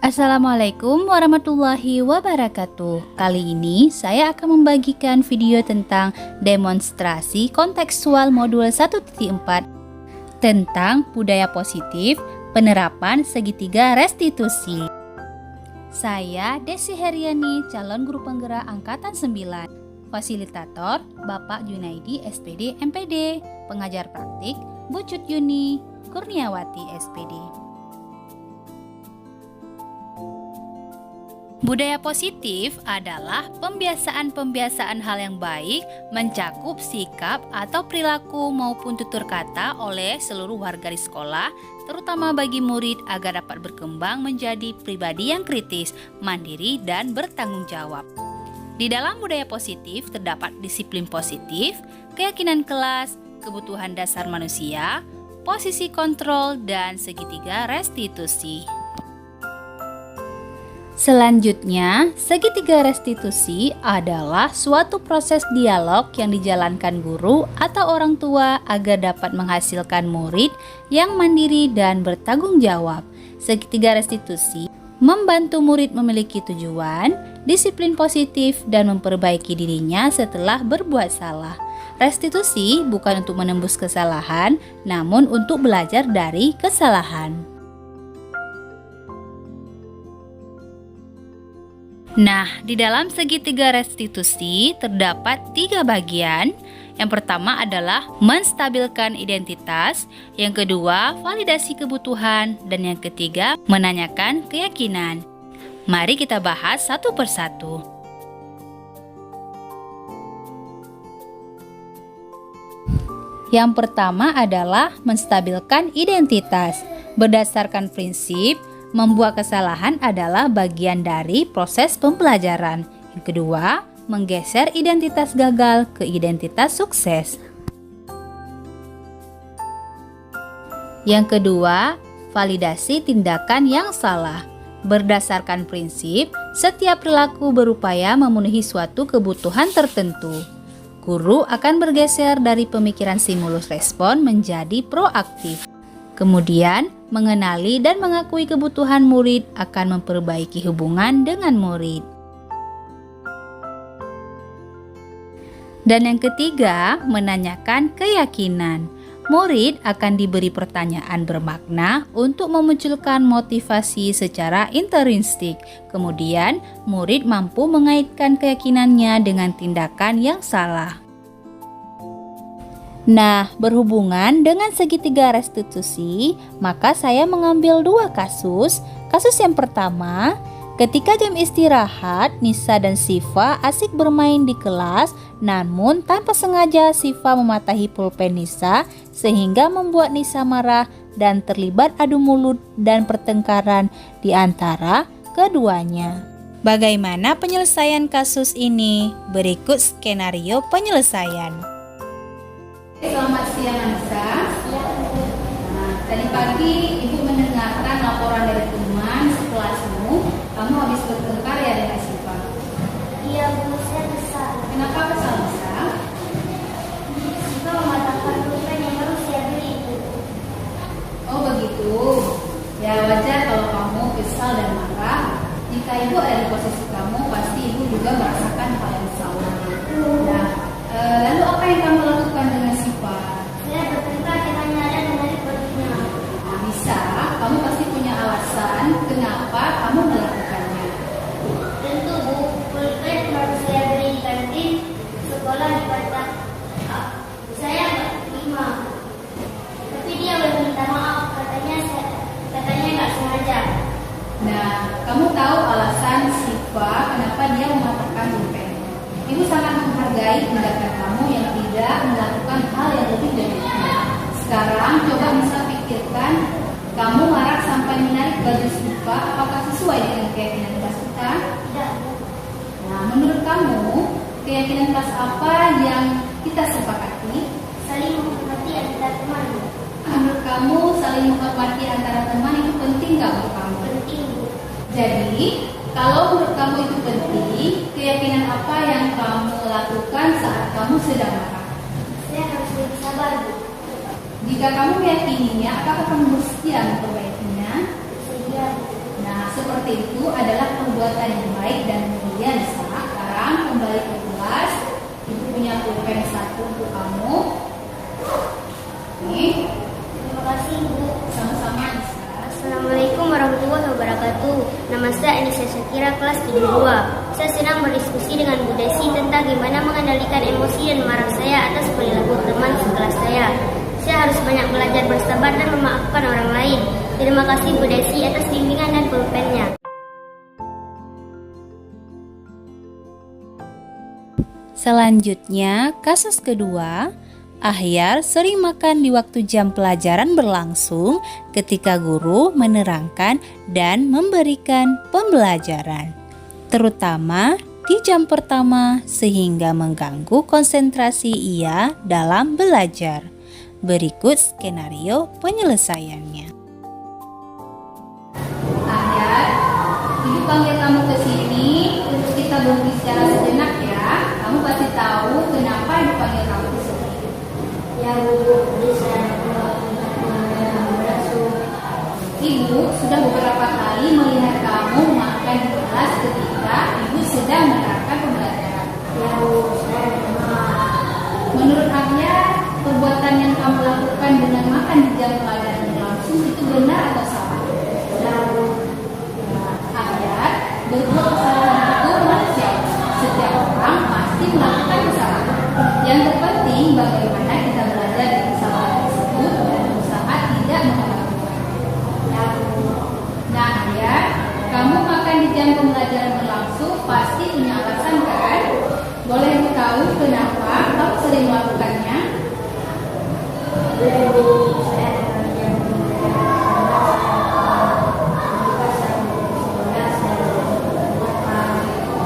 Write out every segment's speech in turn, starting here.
Assalamualaikum warahmatullahi wabarakatuh. Kali ini saya akan membagikan video tentang demonstrasi kontekstual modul 1.4 tentang budaya positif, penerapan segitiga restitusi. Saya Desi Heriani, calon guru penggerak angkatan 9. Fasilitator Bapak Junaidi SPD MPD, pengajar praktik Bu Cut Yuni Kurniawati SPD. Budaya positif adalah pembiasaan-pembiasaan hal yang baik mencakup sikap atau perilaku maupun tutur kata oleh seluruh warga di sekolah, terutama bagi murid agar dapat berkembang menjadi pribadi yang kritis, mandiri, dan bertanggung jawab. Di dalam budaya positif terdapat disiplin positif, keyakinan kelas, kebutuhan dasar manusia, posisi kontrol, dan segitiga restitusi. Selanjutnya, segitiga restitusi adalah suatu proses dialog yang dijalankan guru atau orang tua agar dapat menghasilkan murid yang mandiri dan bertanggung jawab. Segitiga restitusi membantu murid memiliki tujuan, disiplin positif, dan memperbaiki dirinya setelah berbuat salah. Restitusi bukan untuk menembus kesalahan, namun untuk belajar dari kesalahan. Nah, di dalam segitiga restitusi terdapat 3 bagian. Yang pertama adalah menstabilkan identitas, yang kedua validasi kebutuhan, dan yang ketiga menanyakan keyakinan. Mari kita bahas satu persatu. Yang pertama adalah menstabilkan identitas. Berdasarkan prinsip membuat kesalahan adalah bagian dari proses pembelajaran. Yang kedua, menggeser identitas gagal ke identitas sukses. Yang kedua, validasi tindakan yang salah. Berdasarkan prinsip, setiap perilaku berupaya memenuhi suatu kebutuhan tertentu. Guru akan bergeser dari pemikiran stimulus respon menjadi proaktif. Kemudian, mengenali dan mengakui kebutuhan murid akan memperbaiki hubungan dengan murid. Dan yang ketiga, menanyakan keyakinan. Murid akan diberi pertanyaan bermakna untuk memunculkan motivasi secara intrinsik. Kemudian, murid mampu mengaitkan keyakinannya dengan tindakan yang salah. Nah, berhubungan dengan segitiga restitusi, maka saya mengambil 2 kasus. Kasus yang pertama, ketika jam istirahat, Nisa dan Siva asik bermain di kelas, namun tanpa sengaja Siva mematahi pulpen Nisa sehingga membuat Nisa marah dan terlibat adu mulut dan pertengkaran di antara keduanya. Bagaimana penyelesaian kasus ini? Berikut skenario penyelesaian. Selamat siang Anissa. Nah, tadi pagi Ibu mendengarkan laporan dari teman sekelasmu. Kamu habis bertengkar ya dengan Siva? Iya Bu, saya kesal. Kenapa kesal Nisa? Siva mematahkan pulpen yang baru saya beli itu. Oh begitu. Ya wajar kalau kamu kesal dan marah. Jika Ibu ada di posisi kamu, pasti Ibu juga merasakan hal yang sama. Nah, lalu apa yang kamu lakukan dengan Siva? Saya bertengkar dengannya dan menarik bajunya. Nah, Nisa, kamu pasti punya alasan kenapa kamu melakukannya. Tentu Bu, pulpen baru saya beli di kantin sekolah dipatah. Saya nggak terima. Tapi dia meminta maaf, katanya nggak sengaja. Nah, kamu tahu alasan Siva kenapa dia mematahkan pulpen? Ibu sangat menghargai tindakan kamu yang tidak melakukan hal yang lebih dari itu. Sekarang coba bisa pikirkan, kamu marah sampai menarik baju Siva, apakah sesuai dengan keyakinan kelas kita? Tidak Bu. Nah, menurut kamu, keyakinan kelas apa yang kita sepakati? Saling menghormati antara teman. Menurut kamu, saling menghormati antara teman itu penting nggak menurut kamu? Penting Bu. Jadi, kalau menurut kamu itu penting, keyakinan apa yang kamu lakukan saat kamu sedang marah? Saya harus lebih sabar Bu. Jika kamu meyakininya, apakah kamu bersedia memperbaikinya? Saya Nah, seperti itu adalah perbuatan yang baik dan mulia, Nisa. Sekarang kembali ke kelas. Ibu punya pulpen 1 untuk kamu. Nih. Terima kasih, Bu. Sama-sama, Nisa. Assalamualaikum warahmatullahi wabarakatuh. Nama saya Anissa Syakira, kelas 72. Saya sedang berdiskusi dengan Bu Desi tentang gimana mengendalikan emosi dan marah saya atas perilaku teman sekelas saya. Saya harus banyak belajar bersabar dan memaafkan orang lain. Terima kasih Bu Desi atas bimbingan dan pulpennya. Selanjutnya, kasus kedua, Ahyar sering makan di waktu jam pelajaran berlangsung ketika guru menerangkan dan memberikan pembelajaran, terutama di jam pertama sehingga mengganggu konsentrasi ia dalam belajar. Berikut skenario penyelesaiannya. Ahyar, Ibu panggil kamu ke sini untuk kita berbicara sejenak ya. Kamu pasti tahu kenapa Ibu panggil kamu ke sini. Ya, Bu, bisa Ibu sudah beberapa kali melihat kamu makan di kelas ketika Ibu sedang menerangkan pembelajaran. Ya, Bu, saya Menurut Ahyar, perbuatan yang kamu lakukan dengan makan di jam pelajaran berlangsung itu benar atau salah? Ahyar, berbuat kesalahan itu manusiawi. Setiap orang pasti melakukan kesalahan. Yang terpenting bagaimana kita belajar dari kesalahan tersebut dan berusaha tidak mengulanginya. Nah, Ahyar, kamu makan di jam pembelajaran berlangsung pasti punya alasan kan? Boleh tahu kenapa kamu sering melakukannya?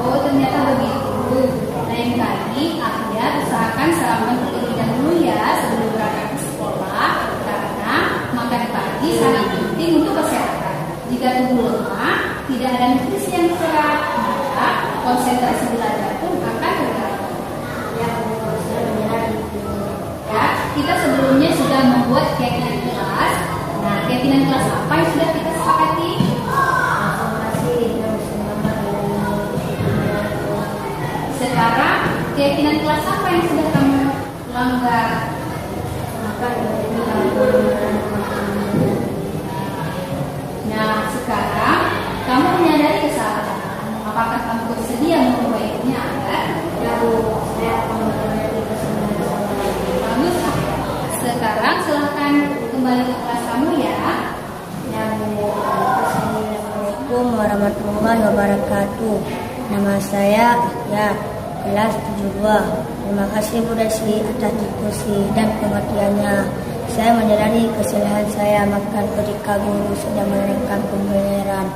Oh, ternyata begitu. Lain kali, Ahyar usahakan sarapan terlebih dahulu ya sebelum berangkat ke sekolah, karena makan pagi sangat penting untuk kesehatan. Jika tubuh lemah, tidak ada nutrisi yang terserap, maka konsentrasi belajar pun akan terganggu. Ya, kita sebelumnya sudah membuat keyakinan kelas. Nah, keyakinan kelas apa yang sudah kita sepakati? Sekarang, keyakinan kelas apa yang sudah kamu langgar? Nah, sekarang kamu menyadari kesalahan. Apakah kamu bersedia memperbaikinya? Bagus. Sekarang silahkan kembali ke kelas kamu ya. Assalamualaikum warahmatullahi wabarakatuh. Nama saya ya kelas 72. Terima kasih Bu Desi atas diskusi dan pengertiannya. Saya menyadari kesalahan saya makan ketika guru sedang menerangkan pembelajaran.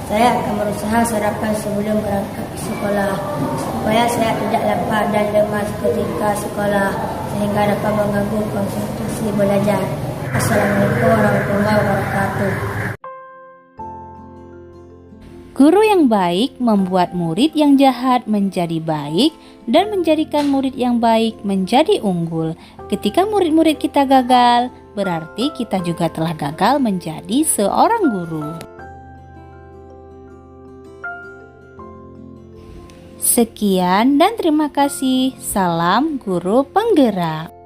Saya akan berusaha sarapan sebelum berangkat ke sekolah supaya saya tidak lapar dan lemas ketika sekolah sehingga dapat mengganggu konsentrasi belajar. Assalamualaikum warahmatullahi wabarakatuh. Guru yang baik membuat murid yang jahat menjadi baik dan menjadikan murid yang baik menjadi unggul. Ketika murid-murid kita gagal, berarti kita juga telah gagal menjadi seorang guru. Sekian dan terima kasih. Salam guru penggerak.